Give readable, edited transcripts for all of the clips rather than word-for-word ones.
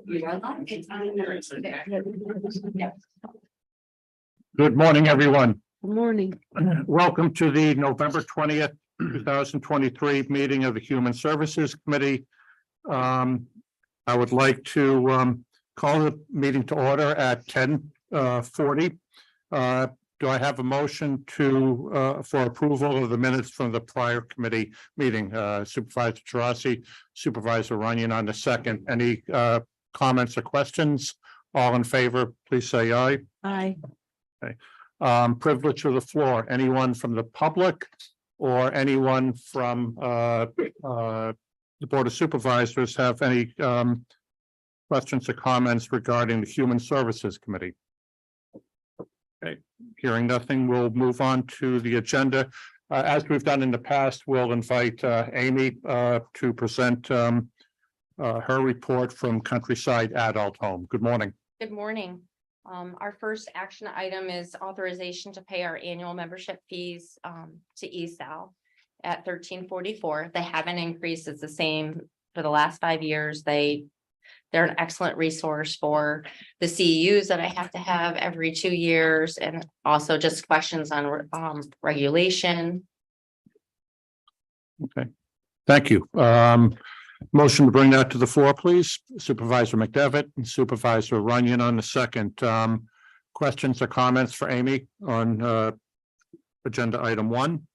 Good morning, everyone. Good morning. Welcome to the November 20th, 2023 meeting of the Human Services Committee. I would like to call the meeting to order at 10:40. Do I have a motion to for approval of the minutes from the prior committee meeting? Supervisor Gerasi, Supervisor Runyon on the second. Any comments or questions? All in favor, please say aye. Aye. Privilege of the floor. Anyone from the public or anyone from the Board of Supervisors have any questions or comments regarding the Human Services Committee? Okay, hearing nothing, we'll move on to the agenda. As we've done in the past, we'll invite Amy to present her report from Countryside Adult Home. Good morning. Good morning. Our first action item is authorization to pay our annual membership fees to ESAL at $13.44. They haven't increased. It's the same for the last 5 years. They're an excellent resource for the CEUs that I have to have every 2 years, and also just questions on regulation. Okay, thank you. Motion to bring that to the floor, please. Supervisor McDevitt and Supervisor Runyon on the second. Questions or comments for Amy on agenda item 1?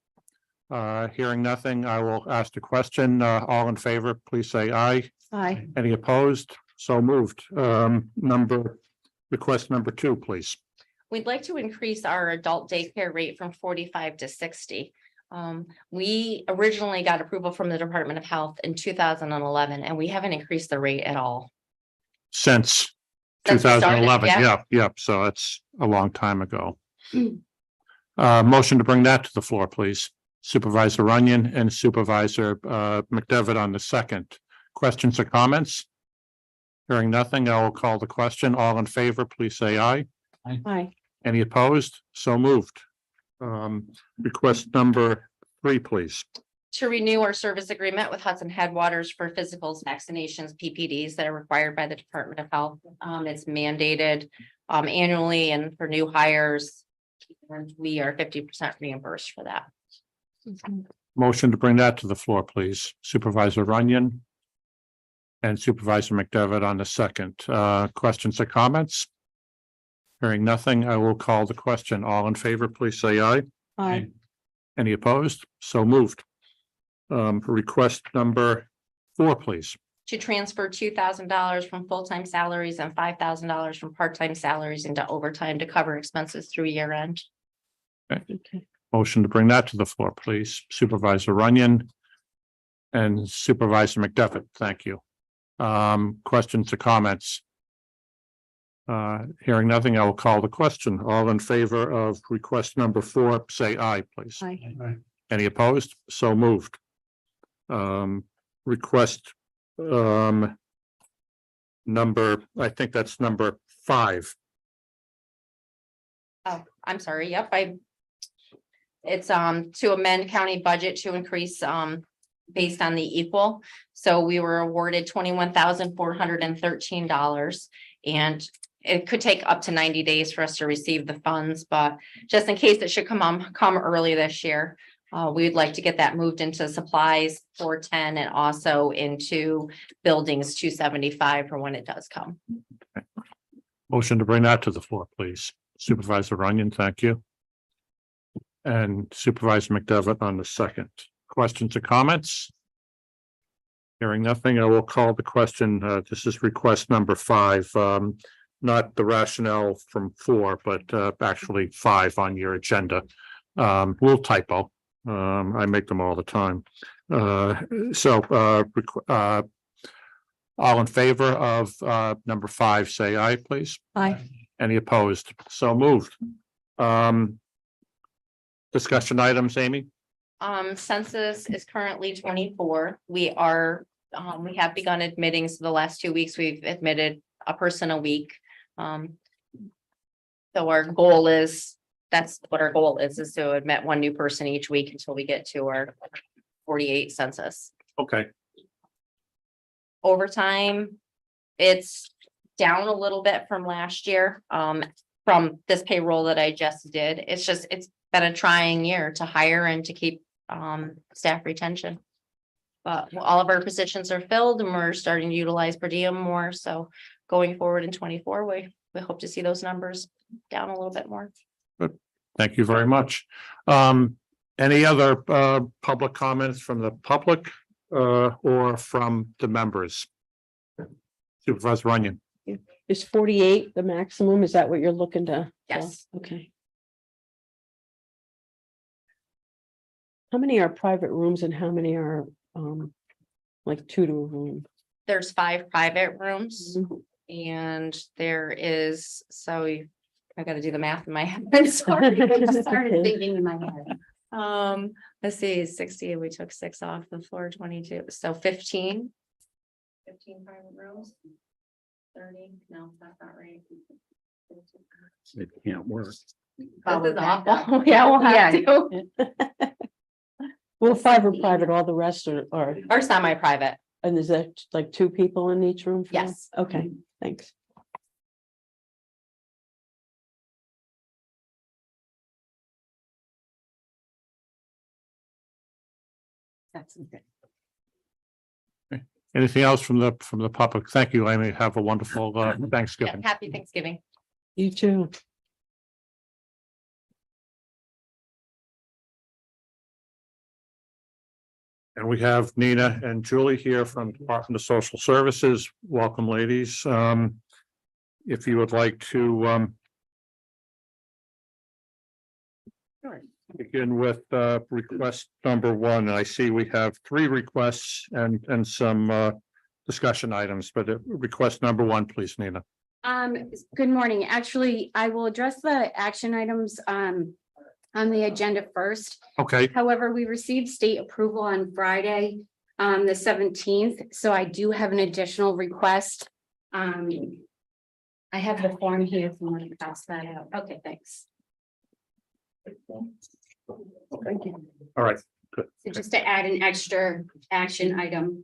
Hearing nothing, I will ask the question. All in favor, please say aye. Aye. Any opposed? So moved. Request number 2, please. We'd like to increase our adult daycare rate from 45 to 60. We originally got approval from the Department of Health in 2011, and we haven't increased the rate at all. Since Since we started, 2011, yeah. So it's a long time ago. Motion to bring that to the floor, please. Supervisor Runyon and Supervisor McDevitt on the second. Questions or comments? Hearing nothing, I will call the question. All in favor, please say aye. Aye. Any opposed? So moved. Request number 3, please. To renew our service agreement with Hudson Headwaters for physicals, vaccinations, PPDs that are required by the Department of Health. It's mandated annually, and for new hires, and we are 50% reimbursed for that. Motion to bring that to the floor, please. Supervisor Runyon and Supervisor McDevitt on the second. Questions or comments? Hearing nothing, I will call the question. All in favor, please say aye. Aye. Any opposed? So moved. Request number 4, please. To transfer $2,000 from full-time salaries and $5,000 from part-time salaries into overtime to cover expenses through year end. Okay. Motion to bring that to the floor, please. Supervisor Runyon and Supervisor McDevitt. Thank you. Questions or comments? Hearing nothing, I will call the question. All in favor of request number 4, say aye, please. Aye. Any opposed? So moved. Request number, I think that's number 5. Oh, I'm sorry. Yep, it's to amend county budget to increase based on the equal. So we were awarded $21,413, and it could take up to 90 days for us to receive the funds, but just in case it should come early this year, we would like to get that moved into supplies 410 and also into buildings 275 for when it does come. Okay. Motion to bring that to the floor, please. Supervisor Runyon, thank you. And Supervisor McDevitt on the second. Questions or comments? Hearing nothing, I will call the question. This is request number 5. Not the rationale from 4, but actually 5 on your agenda. Little typo. I make them all the time. All in favor of number 5, say aye, please. Aye. Any opposed? So moved. Discussion items, Amy? Census is currently 24. We have begun admitting, so the last 2 weeks we've admitted a person a week. So our goal is, that's what our goal is to admit 1 new person each week until we get to our 48 census. Okay. Overtime, it's down a little bit from last year, from this payroll that I just did. It's been a trying year to hire and to keep, staff retention. But all of our positions are filled and we're starting to utilize per diem more. So going forward in 24, we hope to see those numbers down a little bit more. Thank you very much. Any other public comments from the public or from the members? Supervisor Runyon. Is 48 the maximum? Is that what you're looking to? Yes. Okay. How many are private rooms and how many are like 2 to a room? There's 5 private rooms Mhm. and there is, so I gotta do the math in my head. Sorry, I just started thinking in my head. Let's see, 60, we took 6 off the floor, 22, so 15 private rooms. 30, no, that's not right. It can't work. This is awful. Yeah, we'll have to. Well, 5 are private, all the rest are, Or semi-private, and is that like 2 people in each room? for that? yes. Okay, thanks. That's good. Anything else from the public? Thank you, Amy. Have a wonderful Thanksgiving. Happy Thanksgiving. You too. And we have Nina and Julie here from Department of Social Services. Welcome, ladies. If you would like to begin with request number 1. I see we have 3 requests and some discussion items, but request number 1, please, Nina. Good morning. Actually, I will address the action items on the agenda first. Okay, However, we received state approval on Friday, the 17th, so I do have an additional request. I have the form here if you want to pass that out. Okay, thanks. Thank you. all right. So just to add an extra action item.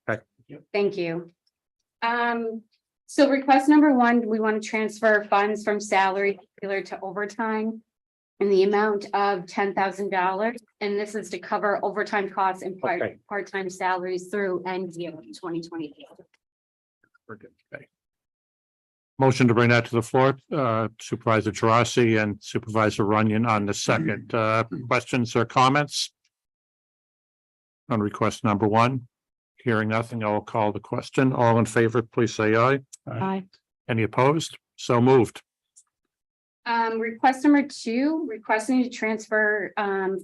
Okay. Thank you. So request number 1, we want to transfer funds from salary to overtime in the amount of $10,000. And this is to cover overtime costs and Okay. part-time salaries through end year 2024. Okay. Motion to bring that to the floor, Supervisor Gerasi and Supervisor Runyon on the second. Questions or comments? On request number 1, hearing nothing, I will call the question. All in favor, please say aye. Hi. Any opposed? So moved. Request number 2, requesting to transfer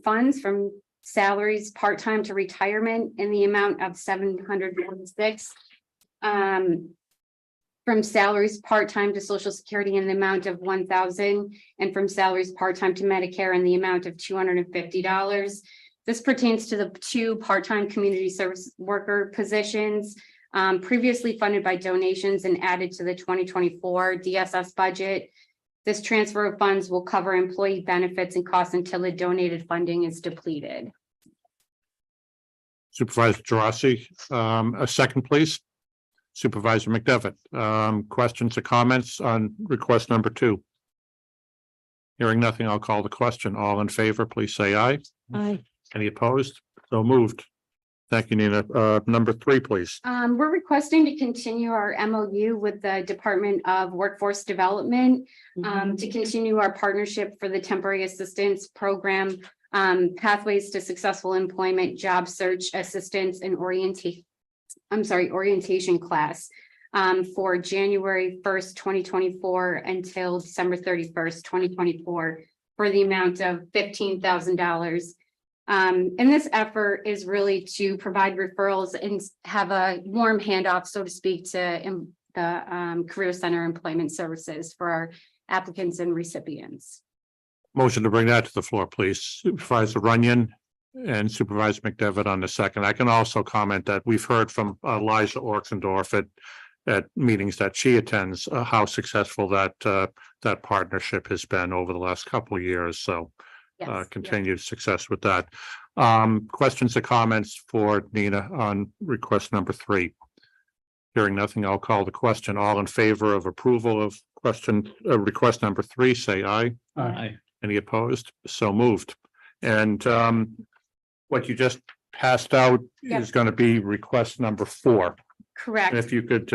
funds from salaries part-time to retirement in the amount of $746. From salaries part-time to Social Security in the amount of $1,000, and from salaries part-time to Medicare in the amount of $250. This pertains to the 2 part-time community service worker positions previously funded by donations and added to the 2024 DSS budget. This transfer of funds will cover employee benefits and costs until the donated funding is depleted. Supervisor Gerasi, a second, please. Supervisor McDevitt, questions or comments on request number 2? Hearing nothing, I'll call the question. All in favor, please say aye. Hi. Any opposed? So moved. Thank you, Nina. Number 3, please. We're requesting to continue our MOU with the Department of Workforce Development to continue our partnership for the temporary assistance program, pathways to successful employment, job search assistance and orientation class for January 1st, 2024 until December 31st, 2024 for the amount of $15,000. And this effort is really to provide referrals and have a warm handoff, so to speak, to the Career Center Employment Services for our applicants and recipients. Motion to bring that to the floor, please. Supervisor Runyon and Supervisor McDevitt on the second. I can also comment that we've heard from Liza Orxendorf at meetings that she attends, how successful that partnership has been over the last couple of years. So continued success with that. Questions or comments for Nina on request number 3? Hearing nothing, I'll call the question. All in favor of approval of request number 3, say aye. Aye. Any opposed? So moved. And what you just passed out Yep. is going to be request number 4. Correct. And if you could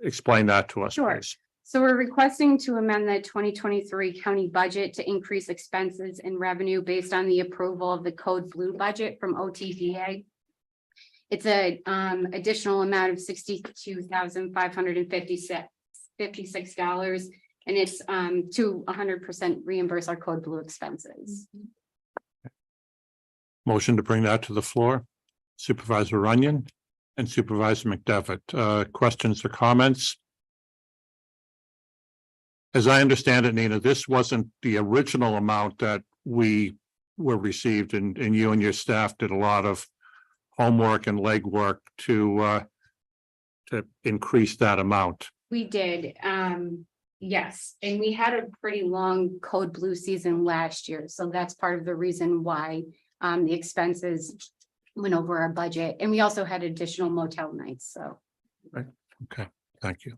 explain that to us, Sure. please. So we're requesting to amend the 2023 county budget to increase expenses and revenue based on the approval of the Code Blue budget from OTDA. It's a additional amount of $62,556, and it's to 100% reimburse our Code Blue expenses. Motion to bring that to the floor. Supervisor Runyon and Supervisor McDevitt. Questions or comments? As I understand it, Nina, this wasn't the original amount that we were received, and you and your staff did a lot of homework and legwork to increase that amount. We did, yes, and we had a pretty long Code Blue season last year, so that's part of the reason why the expenses went over our budget, and we also had additional motel nights, so. Okay, thank you.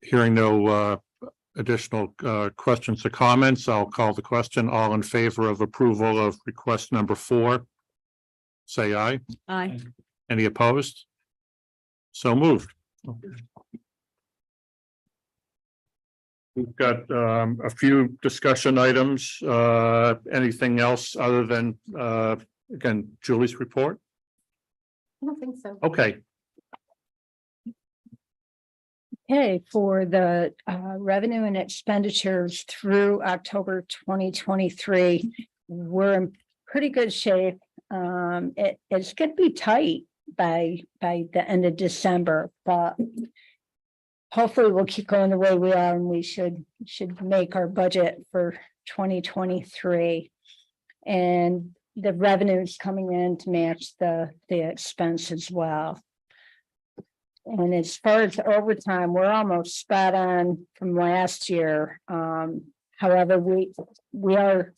Hearing no additional questions or comments, I'll call the question. All in favor of approval of request number 4, say aye. Aye. Any opposed? So moved. We've got a few discussion items. Anything else other than again, Julie's report? I don't think so. Okay, Okay, for the revenue and expenditures through October 2023, we're in pretty good shape. It's going to be tight by the end of December, but hopefully we'll keep going the way we are, and we should make our budget for 2023. And the revenue is coming in to match the expense as well. And as far as overtime, we're almost spot on from last year. However, we are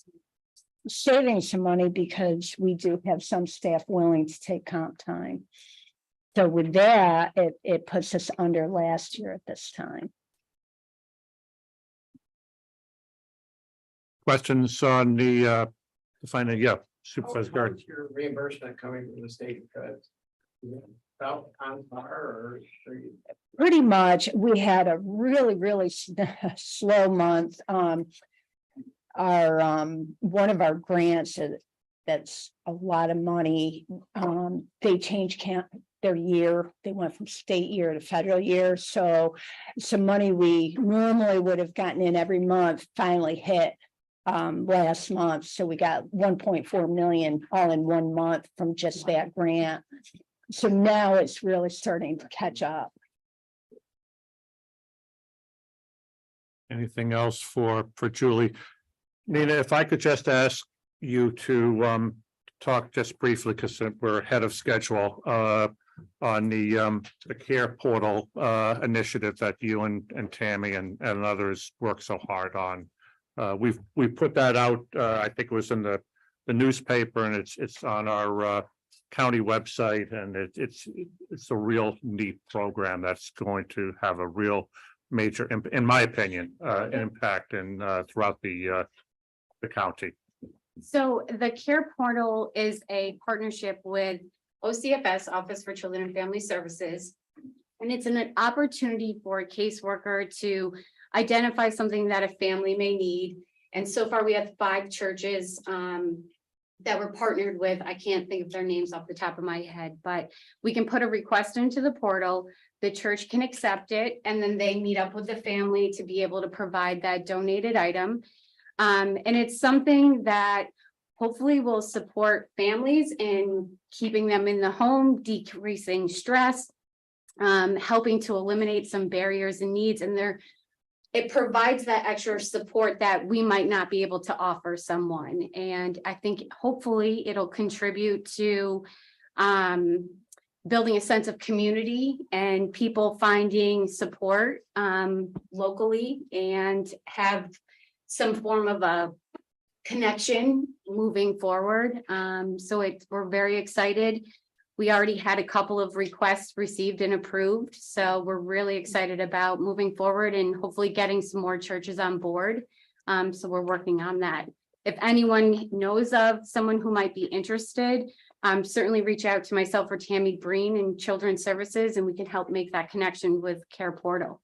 saving some money because we do have some staff willing to take comp time. So with that, it puts us under last year at this time. questions on the final, yeah, Supervisor How Gardner. is your reimbursement coming from the state? Because about on par or Pretty much, we had a really slow month. One of our grants, that's a lot of money. They changed their year. They went from state year to federal year. So some money we normally would have gotten in every month finally hit last month. So we got 1.4 million all in 1 month from just that grant. So now it's really starting to catch up. Anything else for Julie? Nina, if I could just ask you to talk just briefly, because we're ahead of schedule, on the care portal initiative that you and Tammy and others work so hard on. We've put that out, I think it was in the newspaper, and it's on our county website, and it's a real neat program that's going to have a real major, in my opinion, impact in throughout the county. So the Care Portal is a partnership with OCFS, Office for Children and Family Services. And it's an opportunity for a caseworker to identify something that a family may need. And so far, we have 5 churches that we're partnered with. I can't think of their names off the top of my head, but we can put a request into the portal. The church can accept it, and then they meet up with the family to be able to provide that donated item. And it's something that hopefully will support families in keeping them in the home, decreasing stress, helping to eliminate some barriers and needs. And it provides that extra support that we might not be able to offer someone. And I think hopefully it'll contribute to building a sense of community and people finding support locally and have some form of a connection moving forward. So we're very excited. We already had a couple of requests received and approved, so we're really excited about moving forward and hopefully getting some more churches on board. So we're working on that. If anyone knows of someone who might be interested, certainly reach out to myself or Tammy Breen in Children's Services, and we can help make that connection with Care Portal.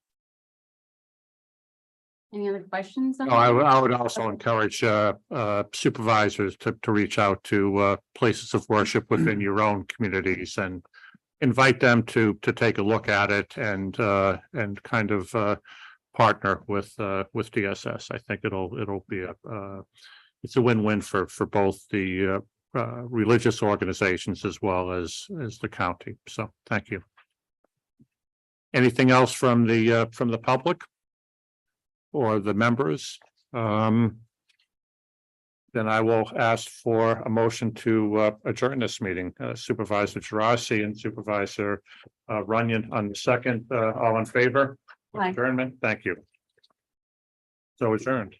Any other questions? on No, I that? would, I would also encourage supervisors to reach out to places of worship within your own communities and invite them to take a look at it and kind of partner with DSS. I think it'll be it's a win-win for both the religious organizations as well as the county. So thank you. Anything else from the public? Or the members, then I will ask for a motion to adjourn this meeting. Supervisor Gerasi and Supervisor Runyon on the second, all in favor? Aye. Adjournment, thank you. So adjourned.